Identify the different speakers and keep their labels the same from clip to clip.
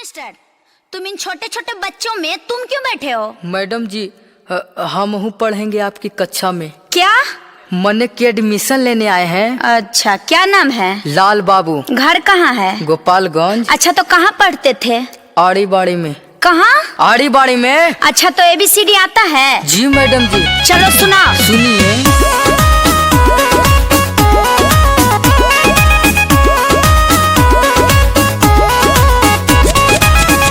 Speaker 1: Mister, तुम इन छोटे छोटे बच्चों में तुम क्यों बैठे हो?
Speaker 2: मैडम जी हम पढ़ेंगे आपकी कक्षा में।
Speaker 1: क्या?
Speaker 2: मने की एडमिशन लेने आए हैं।
Speaker 1: अच्छा, क्या नाम है?
Speaker 2: लाल बाबू।
Speaker 1: घर कहाँ है?
Speaker 2: गोपालगंज।
Speaker 1: अच्छा, तो कहाँ पढ़ते थे?
Speaker 2: आड़ी बाड़ी में।
Speaker 1: कहाँ?
Speaker 2: आड़ी बाड़ी में।
Speaker 1: अच्छा, तो ABCD आता है?
Speaker 2: जी मैडम जी।
Speaker 1: चलो सुना।
Speaker 2: सुनिए।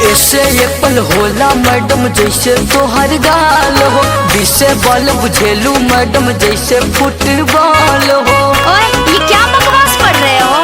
Speaker 2: ऐसे एप्पल होला मैडम जैसे तोहर गाल हो, बीसे बॉल बुझेलू मैडम जैसे फुटबॉल हो।
Speaker 1: ओए, ये क्या बकवास पढ़ रहे हो?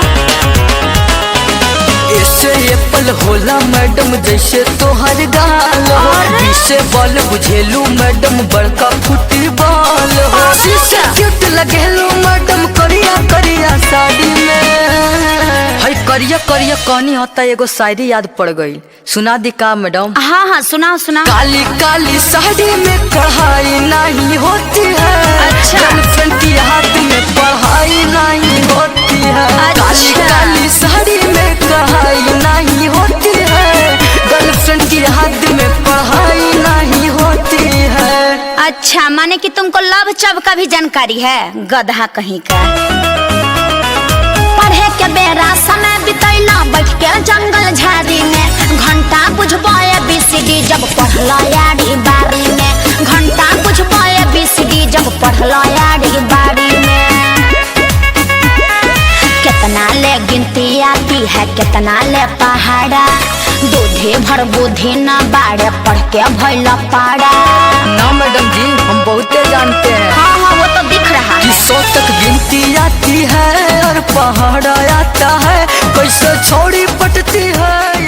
Speaker 2: ऐसे एप्पल होला मैडम जैसे तोहर गाल हो, बीसे बॉल बुझेलू मैडम बड़का फुटबॉल हो। शीशे क्यूट लगेलू मैडम करिया करिया साड़ी में। हाय करिया करिया कहनी होता एगो शायरी याद पड़ गई, सुना दी का मैडम?
Speaker 1: हाँ हाँ, सुना सुना।
Speaker 2: काली काली साड़ी में कढ़ाई नहीं होती है।
Speaker 1: अच्छा।
Speaker 2: गर्लफ्रेंड की हाथ में पढ़ाई नहीं होती है।
Speaker 1: अच्छा।
Speaker 2: काली काली साड़ी में कढ़ाई नहीं होती है। गर्लफ्रेंड की हाथ में पढ़ाई नहीं होती है।
Speaker 1: अच्छा, माने कि तुमको लव चब का भी जानकारी है, गधा कहीं का। पढ़े के बेरा समय बितैला बैठ के जंगल झाड़ी में, घंटा बुझबो ABCD जब पढ़लो यारी बारी में। घंटा बुझबो ABCD जब पढ़लो यारी बारी में। कितना ले गिनती आती है, कितना ले पहाड़ा, दूधे भर बुद्धि न बाड़े पढ़ के भइला पाड़ा।
Speaker 2: ना मैडम जी, हम बहुते जानते हैं।
Speaker 1: हाँ हाँ, वो तो दिख रहा है।
Speaker 2: 100 तक गिनती आती है और पहाड़ा आता है, कैसे छोड़ी पटती है।